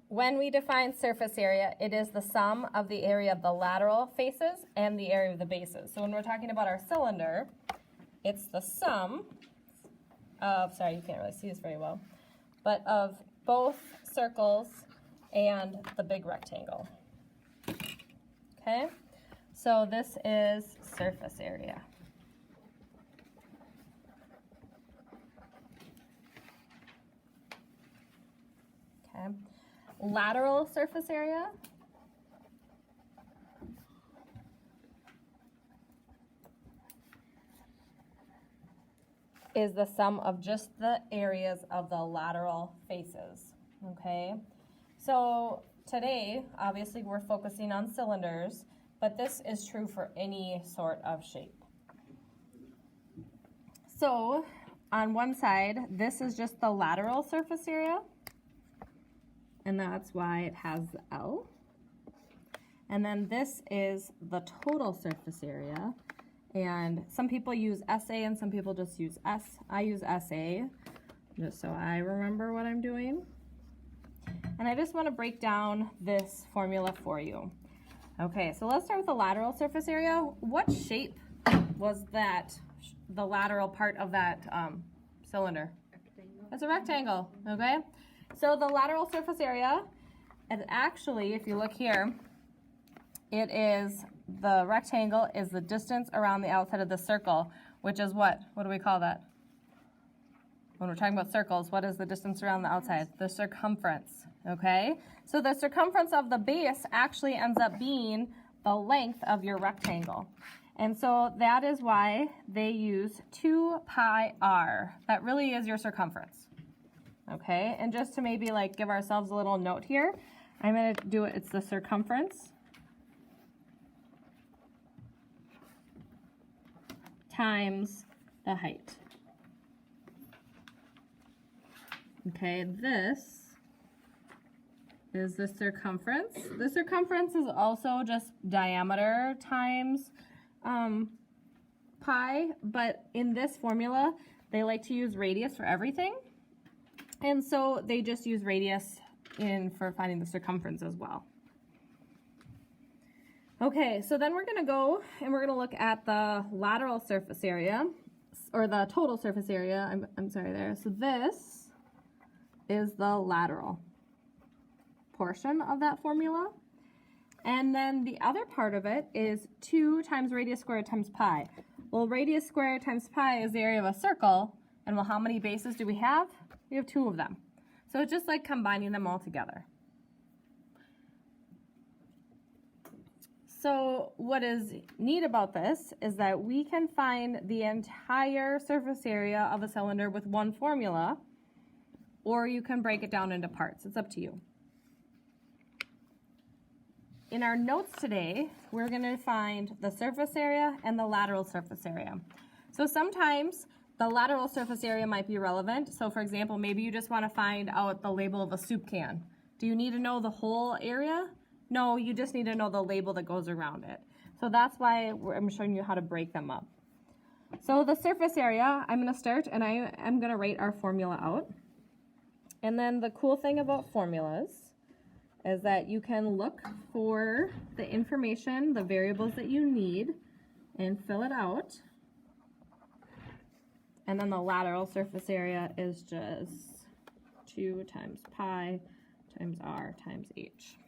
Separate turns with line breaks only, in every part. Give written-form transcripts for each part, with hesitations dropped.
when we define surface area, it is the sum of the area of the lateral faces and the area of the bases. So when we're talking about our cylinder, it's the sum of, sorry, you can't really see this very well, but of both circles and the big rectangle. Okay, so this is surface area. Okay. Lateral surface area is the sum of just the areas of the lateral faces, okay? So today, obviously we're focusing on cylinders, but this is true for any sort of shape. So on one side, this is just the lateral surface area, and that's why it has the L. And then this is the total surface area. And some people use SA and some people just use S. I use SA, just so I remember what I'm doing. And I just want to break down this formula for you. Okay, so let's start with the lateral surface area. What shape was that, the lateral part of that cylinder? Rectangle. It's a rectangle, okay? So the lateral surface area, and actually, if you look here, it is, the rectangle is the distance around the outside of the circle, which is what? What do we call that? When we're talking about circles, what is the distance around the outside? The circumference, okay? So the circumference of the base actually ends up being the length of your rectangle. And so that is why they use 2 pi r. That really is your circumference. Okay, and just to maybe like give ourselves a little note here, I'm going to do it, it's the circumference times the height. Okay, this is the circumference. The circumference is also just diameter times pi, but in this formula, they like to use radius for everything. And so they just use radius for finding the circumference as well. Okay, so then we're going to go and we're going to look at the lateral surface area, or the total surface area. I'm sorry there. So this is the lateral portion of that formula. And then the other part of it is 2 times radius squared times pi. Well, radius squared times pi is the area of a circle. And well, how many bases do we have? We have 2 of them. So it's just like combining them all together. So what is neat about this is that we can find the entire surface area of a cylinder with one formula, or you can break it down into parts. It's up to you. In our notes today, we're going to find the surface area and the lateral surface area. So sometimes the lateral surface area might be relevant. So for example, maybe you just want to find out the label of a soup can. Do you need to know the whole area? No, you just need to know the label that goes around it. So that's why I'm showing you how to break them up. So the surface area, I'm going to start and I'm going to write our formula out. And then the cool thing about formulas is that you can look for the information, the variables that you need, and fill it out. And then the lateral surface area is just 2 times pi times r times h.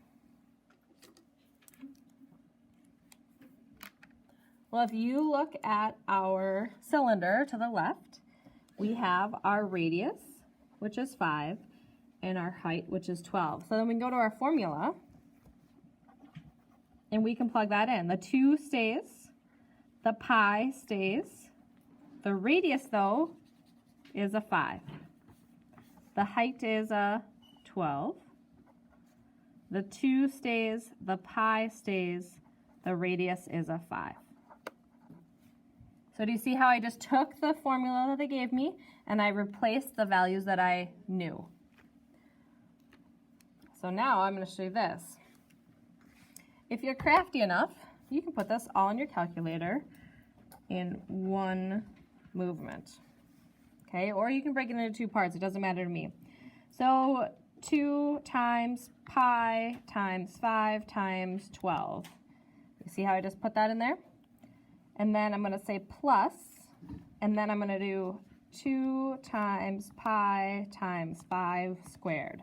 Well, if you look at our cylinder to the left, we have our radius, which is 5, and our height, which is 12. So then we can go to our formula, and we can plug that in. The 2 stays, the pi stays, the radius, though, is a 5. The height is a 12. The 2 stays, the pi stays, the radius is a 5. So do you see how I just took the formula that they gave me and I replaced the values that I knew? So now I'm going to show you this. If you're crafty enough, you can put this all on your calculator in one movement. Okay, or you can break it into 2 parts. It doesn't matter to me. So 2 times pi times 5 times 12. You see how I just put that in there? And then I'm going to say plus, and then I'm going to do 2 times pi times 5 squared.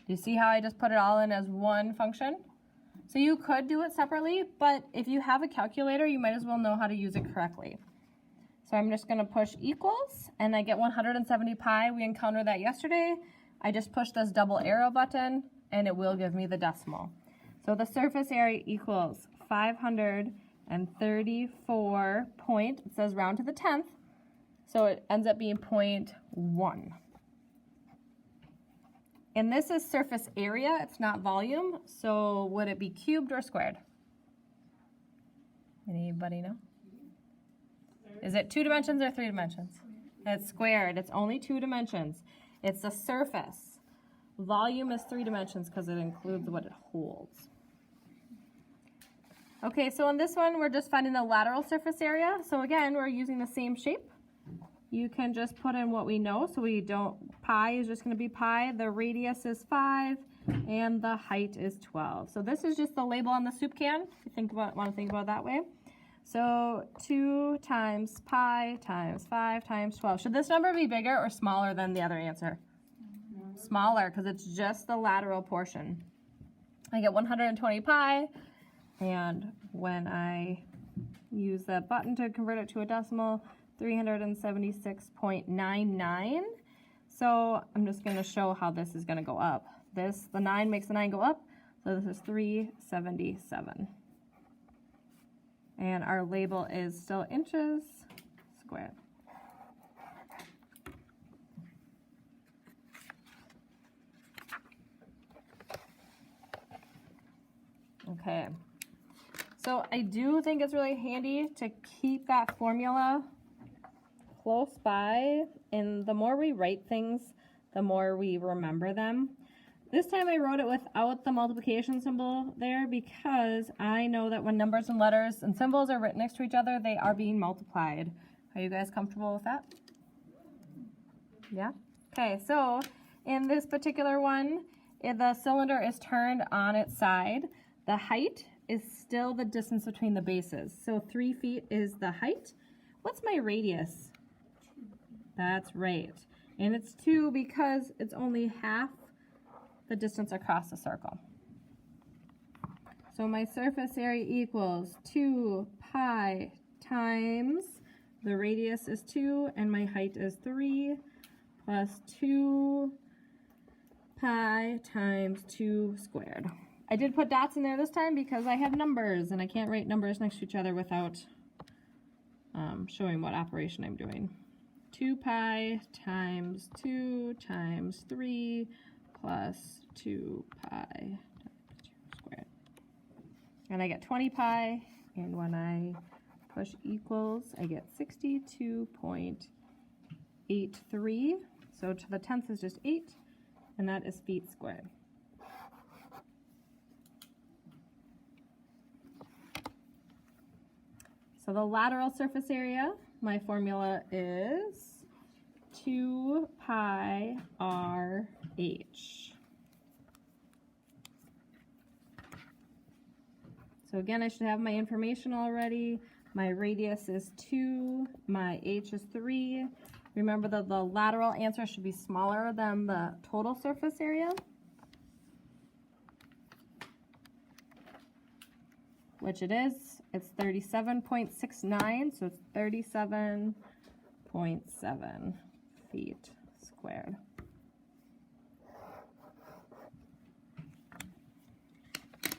Do you see how I just put it all in as one function? So you could do it separately, but if you have a calculator, you might as well know how to use it correctly. So I'm just going to push equals, and I get 170 pi. We encountered that yesterday. I just push this double arrow button, and it will give me the decimal. So the surface area equals 534 point, it says round to the 10th, so it ends up being 0.1. And this is surface area, it's not volume, so would it be cubed or squared? Anybody know? Is it 2 dimensions or 3 dimensions? It's squared, it's only 2 dimensions. It's the surface. Volume is 3 dimensions because it includes what it holds. Okay, so in this one, we're just finding the lateral surface area. So again, we're using the same shape. You can just put in what we know. So we don't, pi is just going to be pi. The radius is 5, and the height is 12. So this is just the label on the soup can. If you want to think about it that way. So 2 times pi times 5 times 12. Should this number be bigger or smaller than the other answer? Smaller, because it's just the lateral portion. I get 120 pi, and when I use that button to convert it to a decimal, 376.99. So I'm just going to show how this is going to go up. The 9 makes the 9 go up, so this is 377. And our label is still inches squared. Okay, so I do think it's really handy to keep that formula close by, and the more we write things, the more we remember them. This time I wrote it without the multiplication symbol there because I know that when numbers and letters and symbols are written next to each other, they are being multiplied. Are you guys comfortable with that? Yeah? Okay, so in this particular one, if the cylinder is turned on its side, the height is still the distance between the bases. So 3 feet is the height. What's my radius? That's right. And it's 2 because it's only half the distance across the circle. So my surface area equals 2 pi times, the radius is 2 and my height is 3, plus 2 pi times 2 squared. I did put dots in there this time because I have numbers and I can't write numbers next to each other without showing what operation I'm doing. 2 pi times 2 times 3 plus 2 pi times 2 squared. And I get 20 pi, and when I push equals, I get 62.83. So to the 10th is just 8, and that is feet squared. So the lateral surface area, my formula is 2 pi RH. So again, I should have my information already. My radius is 2, my H is 3. Remember that the lateral answer should be smaller than the total surface area, which it is. It's 37.69, so it's 37.7 feet squared.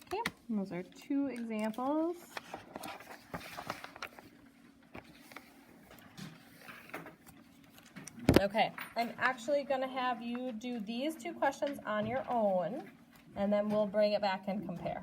Okay, and those are 2 examples. Okay, I'm actually going to have you do these 2 questions on your own, and then we'll bring it back and compare.